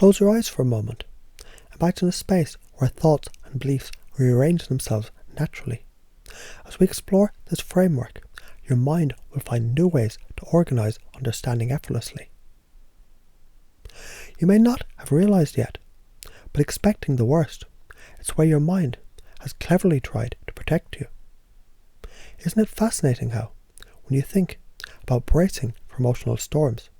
Close your eyes for a moment. Imagine a space where thoughts and beliefs rearrange themselves naturally. As we explore this framework, your mind will find new ways to organize understanding effortlessly. You may not have realized yet, but expecting the worst, it's where your mind has cleverly tried to protect you. Isn't it fascinating how, when you think about bracing for emotional storms,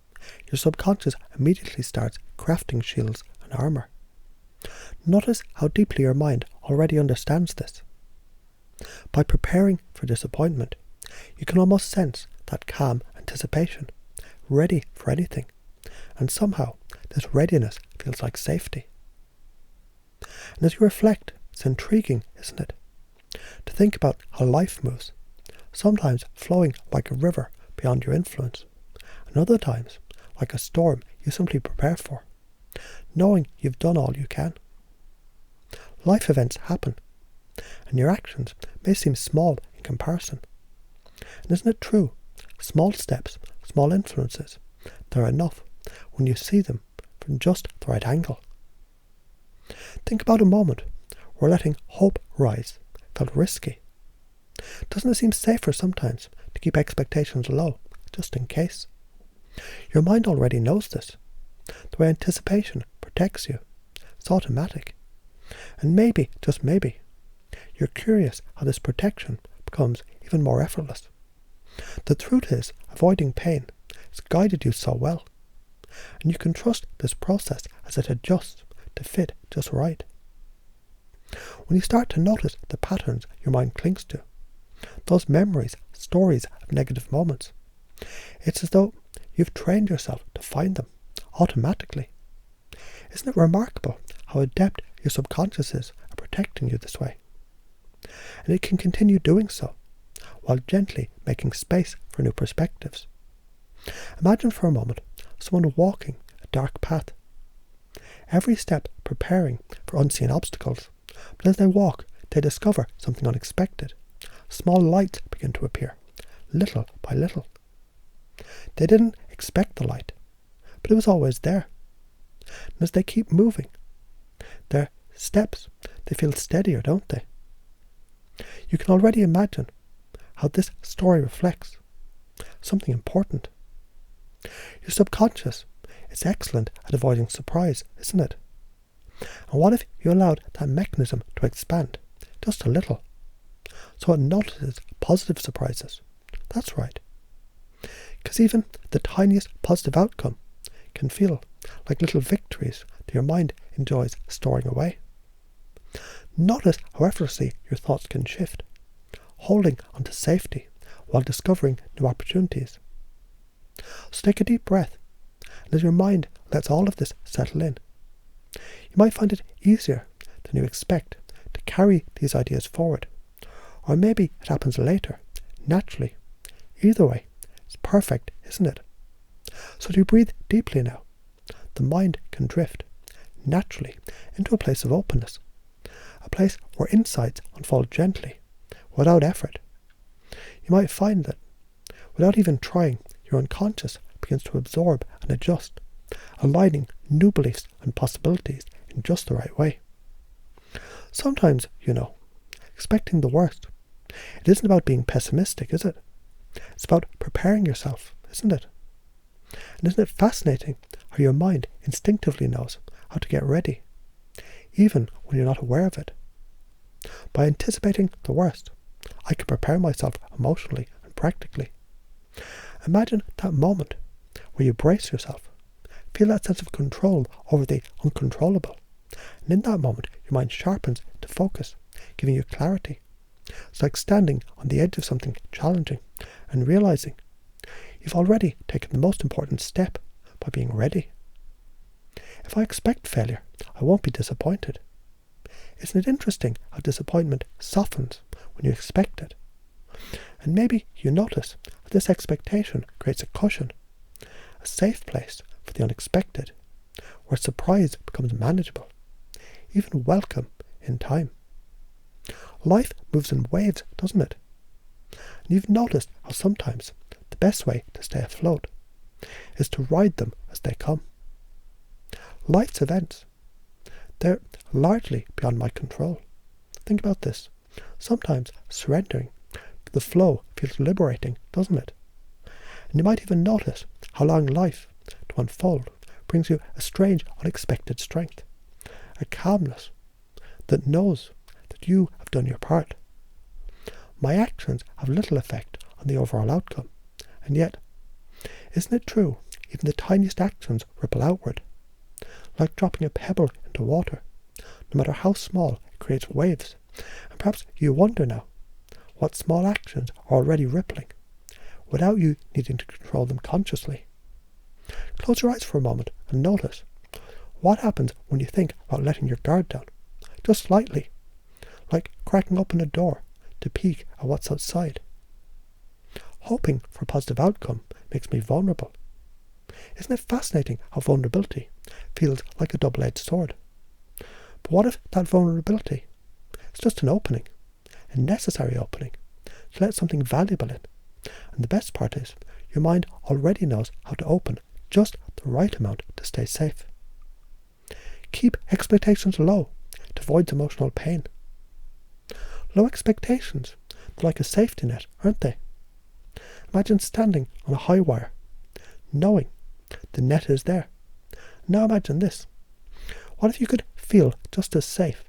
your subconscious immediately starts crafting shields and armor? Notice how deeply your mind already understands this. By preparing for disappointment, you can almost sense that calm anticipation, ready for anything, and somehow this readiness feels like safety. And as you reflect, it's intriguing, isn't it, to think about how life moves, sometimes flowing like a river beyond your influence, and other times like a storm you simply prepare for, knowing you've done all you can. Life events happen, and your actions may seem small in comparison. And isn't it true? Small steps, small influences, they're enough when you see them from just the right angle. Think about a moment where letting hope rise felt risky. Doesn't it seem safer sometimes to keep expectations low, just in case? Your mind already knows this. The way anticipation protects you, it's automatic. And maybe, just maybe, you're curious how this protection becomes even more effortless. The truth is, avoiding pain has guided you so well, and you can trust this process as it adjusts to fit just right. When you start to notice the patterns your mind clings to, those memories, stories of negative moments, it's as though you've trained yourself to find them automatically. Isn't it remarkable how adept your subconscious is at protecting you this way? And it can continue doing so, while gently making space for new perspectives. Imagine for a moment someone walking a dark path, every step preparing for unseen obstacles, but as they walk, they discover something unexpected. Small lights begin to appear, little by little. They didn't expect the light, but it was always there. And as they keep moving, their steps, they feel steadier, don't they? You can already imagine how this story reflects something important. Your subconscious is excellent at avoiding surprise, isn't it? And what if you allowed that mechanism to expand just a little, so it notices positive surprises? That's right. Because even the tiniest positive outcome can feel like little victories that your mind enjoys storing away. Notice how effortlessly your thoughts can shift, holding onto safety while discovering new opportunities. So take a deep breath, and as your mind lets all of this settle in, you might find it easier than you expect to carry these ideas forward. Or maybe it happens later, naturally. Either way, it's perfect, isn't it? So to breathe deeply now, the mind can drift naturally into a place of openness, a place where insights unfold gently, without effort. You might find that, without even trying, your unconscious begins to absorb and adjust, aligning new beliefs and possibilities in just the right way. Sometimes, expecting the worst, it isn't about being pessimistic, is it? It's about preparing yourself, isn't it? And isn't it fascinating how your mind instinctively knows how to get ready, even when you're not aware of it? By anticipating the worst, I can prepare myself emotionally and practically. Imagine that moment where you brace yourself, feel that sense of control over the uncontrollable, and in that moment your mind sharpens to focus, giving you clarity. It's like standing on the edge of something challenging and realizing you've already taken the most important step by being ready. If I expect failure, I won't be disappointed. Isn't it interesting how disappointment softens when you expect it? And maybe you notice that this expectation creates a cushion, a safe place for the unexpected, where surprise becomes manageable, even welcome in time. Life moves in waves, doesn't it? And you've noticed how sometimes the best way to stay afloat is to ride them as they come. Life's events, they're largely beyond my control. Think about this. Sometimes surrendering to the flow feels liberating, doesn't it? And you might even notice how allowing life to unfold brings you a strange, unexpected strength, a calmness that knows that you have done your part. My actions have little effect on the overall outcome, and yet, isn't it true, even the tiniest actions ripple outward? Like dropping a pebble into water, no matter how small, it creates waves, and perhaps you wonder now what small actions are already rippling, without you needing to control them consciously. Close your eyes for a moment and notice what happens when you think about letting your guard down, just slightly, like cracking open a door to peek at what's outside. Hoping for a positive outcome makes me vulnerable. Isn't it fascinating how vulnerability feels like a double-edged sword? But what if that vulnerability is just an opening, a necessary opening, to let something valuable in? And the best part is, your mind already knows how to open just the right amount to stay safe. Keep expectations low to avoid emotional pain. Low expectations, they're like a safety net, aren't they? Imagine standing on a high wire, knowing the net is there. Now imagine this. What if you could feel just as safe,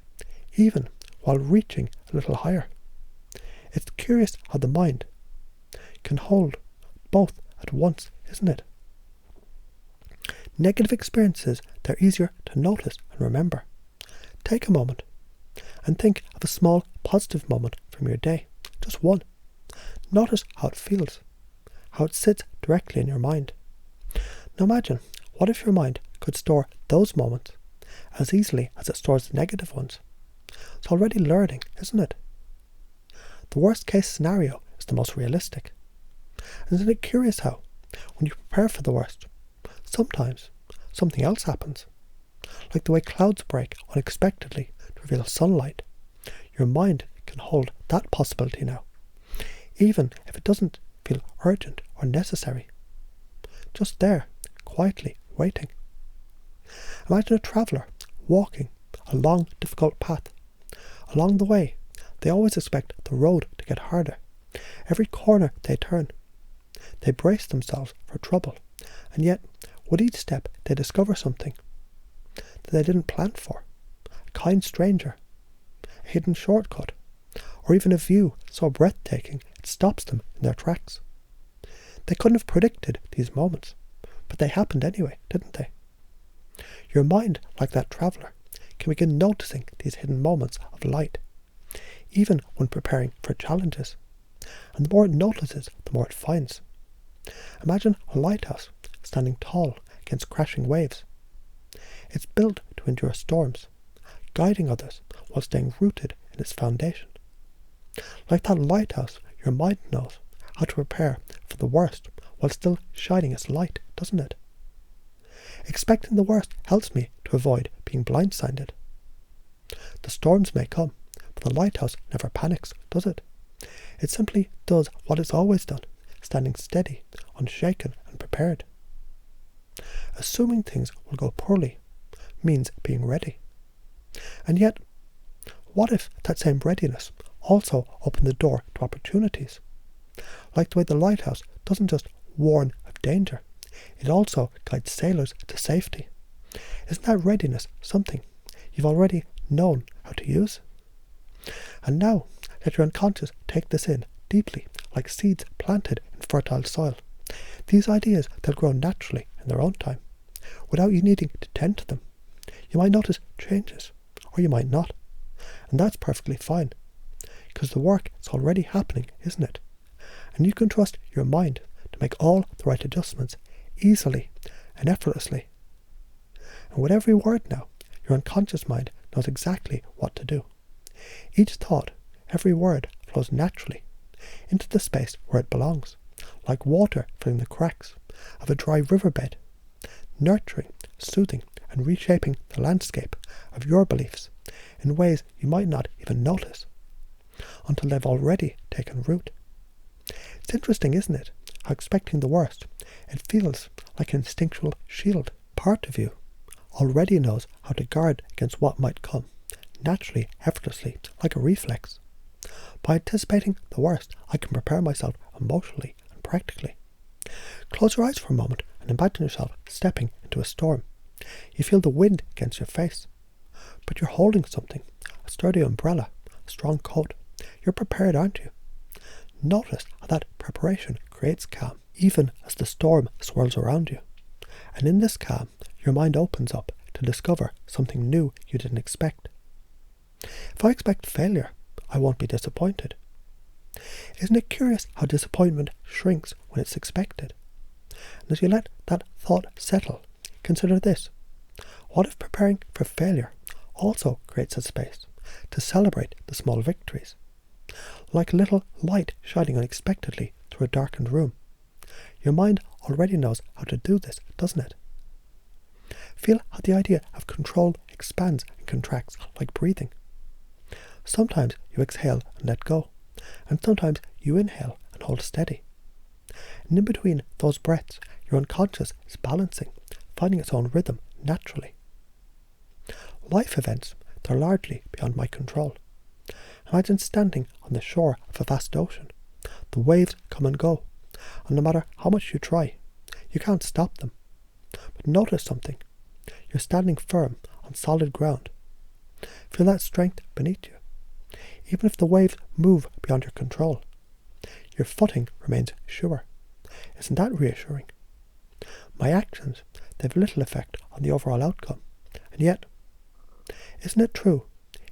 even while reaching a little higher? It's curious how the mind can hold both at once, isn't it? Negative experiences, they're easier to notice and remember. Take a moment and think of a small positive moment from your day, just one. Notice how it feels, how it sits directly in your mind. Now imagine, what if your mind could store those moments as easily as it stores the negative ones? It's already learning, isn't it? The worst case scenario is the most realistic. And isn't it curious how, when you prepare for the worst, sometimes something else happens? Like the way clouds break unexpectedly to reveal sunlight. Your mind can hold that possibility now, even if it doesn't feel urgent or necessary. Just there, quietly waiting. Imagine a traveller walking a long, difficult path. Along the way, they always expect the road to get harder. Every corner they turn, they brace themselves for trouble, and yet, with each step, they discover something that they didn't plan for. A kind stranger, a hidden shortcut, or even a view so breathtaking it stops them in their tracks. They couldn't have predicted these moments, but they happened anyway, didn't they? Your mind, like that traveller, can begin noticing these hidden moments of light, even when preparing for challenges. And the more it notices, the more it finds. Imagine a lighthouse standing tall against crashing waves. It's built to endure storms, guiding others while staying rooted in its foundation. Like that lighthouse, your mind knows how to prepare for the worst while still shining its light, doesn't it? Expecting the worst helps me to avoid being blindsided. The storms may come, but the lighthouse never panics, does it? It simply does what it's always done, standing steady, unshaken and prepared. Assuming things will go poorly means being ready. And yet, what if that same readiness also opened the door to opportunities? Like the way the lighthouse doesn't just warn of danger, it also guides sailors to safety. Isn't that readiness something you've already known how to use? And now, let your unconscious take this in deeply, like seeds planted in fertile soil. These ideas, they'll grow naturally in their own time, without you needing to tend to them. You might notice changes, or you might not. And that's perfectly fine, because the work is already happening, isn't it? And you can trust your mind to make all the right adjustments easily and effortlessly. And with every word now, your unconscious mind knows exactly what to do. Each thought, every word flows naturally into the space where it belongs, like water filling the cracks of a dry riverbed, nurturing, soothing, and reshaping the landscape of your beliefs in ways you might not even notice until they've already taken root. It's interesting, isn't it, how expecting the worst, it feels like an instinctual shield. Part of you already knows how to guard against what might come, naturally, effortlessly, like a reflex. By anticipating the worst, I can prepare myself emotionally and practically. Close your eyes for a moment and imagine yourself stepping into a storm. You feel the wind against your face, but you're holding something, a sturdy umbrella, a strong coat. You're prepared, aren't you? Notice how that preparation creates calm, even as the storm swirls around you. And in this calm, your mind opens up to discover something new you didn't expect. If I expect failure, I won't be disappointed. Isn't it curious how disappointment shrinks when it's expected? And as you let that thought settle, consider this. What if preparing for failure also creates a space to celebrate the small victories? Like a little light shining unexpectedly through a darkened room. Your mind already knows how to do this, doesn't it? Feel how the idea of control expands and contracts like breathing. Sometimes you exhale and let go, and sometimes you inhale and hold steady. And in between those breaths, your unconscious is balancing, finding its own rhythm naturally. Life events, they're largely beyond my control. Imagine standing on the shore of a vast ocean. The waves come and go, and no matter how much you try, you can't stop them. But notice something. You're standing firm on solid ground. Feel that strength beneath you. Even if the waves move beyond your control, your footing remains sure. Isn't that reassuring? My actions, they have little effect on the overall outcome. And yet, isn't it true?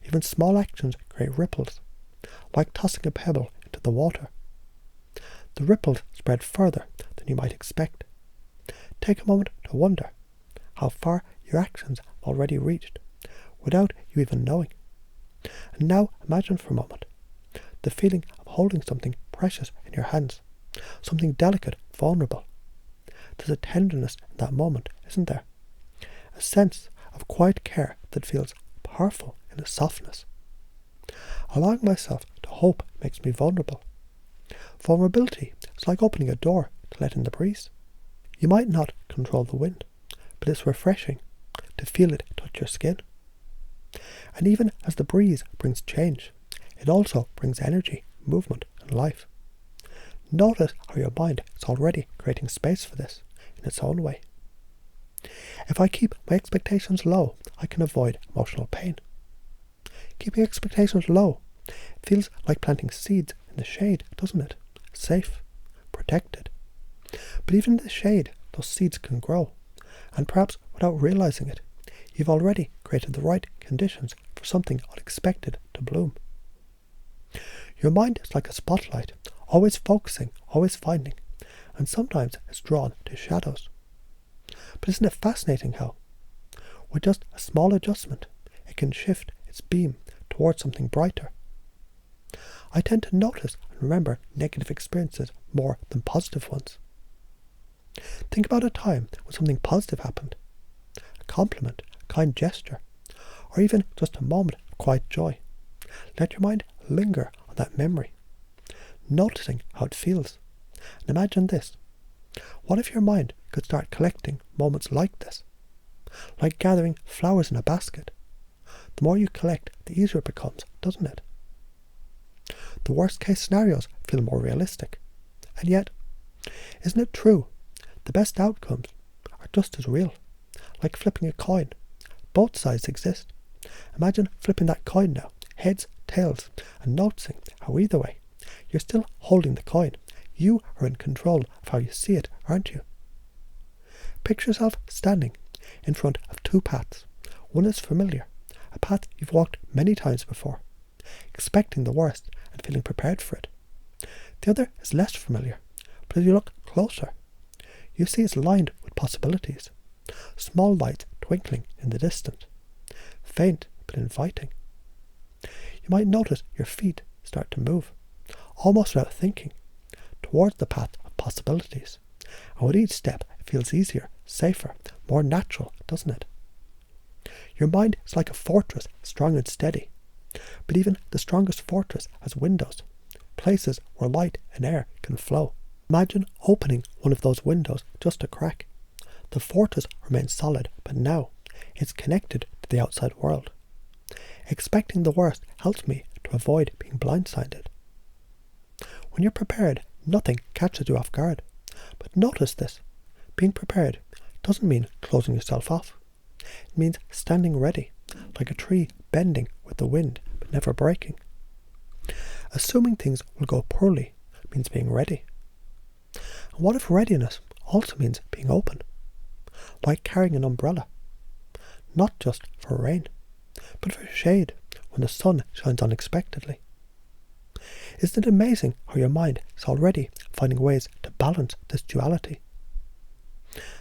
Even small actions create ripples, like tossing a pebble into the water. The ripples spread further than you might expect. Take a moment to wonder how far your actions have already reached, without you even knowing. And now imagine for a moment the feeling of holding something precious in your hands, something delicate, vulnerable. There's a tenderness in that moment, isn't there? A sense of quiet care that feels powerful in its softness. Allowing myself to hope makes me vulnerable. Vulnerability is like opening a door to let in the breeze. You might not control the wind, but it's refreshing to feel it touch your skin. And even as the breeze brings change, it also brings energy, movement, and life. Notice how your mind is already creating space for this in its own way. If I keep my expectations low, I can avoid emotional pain. Keeping expectations low feels like planting seeds in the shade, doesn't it? Safe, protected. But even in the shade, those seeds can grow, and perhaps without realizing it, you've already created the right conditions for something unexpected to bloom. Your mind is like a spotlight, always focusing, always finding, and sometimes it's drawn to shadows. But isn't it fascinating how, with just a small adjustment, it can shift its beam towards something brighter? I tend to notice and remember negative experiences more than positive ones. Think about a time when something positive happened. A compliment, a kind gesture, or even just a moment of quiet joy. Let your mind linger on that memory, noticing how it feels. And imagine this. What if your mind could start collecting moments like this? Like gathering flowers in a basket. The more you collect, the easier it becomes, doesn't it? The worst case scenarios feel more realistic. And yet, isn't it true? The best outcomes are just as real. Like flipping a coin. Both sides exist. Imagine flipping that coin now, heads, tails, and noticing how either way, you're still holding the coin. You are in control of how you see it, aren't you? Picture yourself standing in front of two paths. One is familiar, a path you've walked many times before, expecting the worst and feeling prepared for it. The other is less familiar, but as you look closer, you see it's lined with possibilities. Small lights twinkling in the distance, faint but inviting. You might notice your feet start to move, almost without thinking, towards the path of possibilities. And with each step, it feels easier, safer, more natural, doesn't it? Your mind is like a fortress, strong and steady. But even the strongest fortress has windows, places where light and air can flow. Imagine opening one of those windows just a crack. The fortress remains solid, but now It's connected to the outside world. Expecting the worst helps me to avoid being blindsided. When you're prepared, nothing catches you off guard. But notice this. Being prepared doesn't mean closing yourself off. It means standing ready, like a tree bending with the wind but never breaking. Assuming things will go poorly means being ready. And what if readiness also means being open? Like carrying an umbrella. Not just for rain, but for shade when the sun shines unexpectedly. Isn't it amazing how your mind is already finding ways to balance this duality?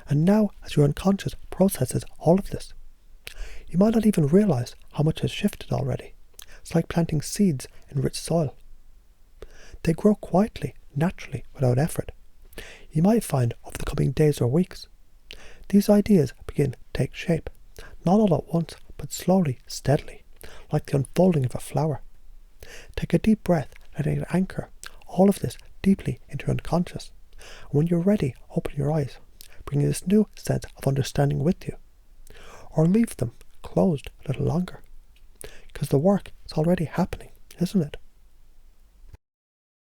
And now, as your unconscious processes all of this, you might not even realize how much has shifted already. It's like planting seeds in rich soil. They grow quietly, naturally, without effort. You might find over the coming days or weeks, these ideas begin to take shape, not all at once, but slowly, steadily, like the unfolding of a flower. Take a deep breath, letting it anchor all of this deeply into your unconscious. And when you're ready, open your eyes, bringing this new sense of understanding with you. Or leave them closed a little longer, because the work is already happening, isn't it?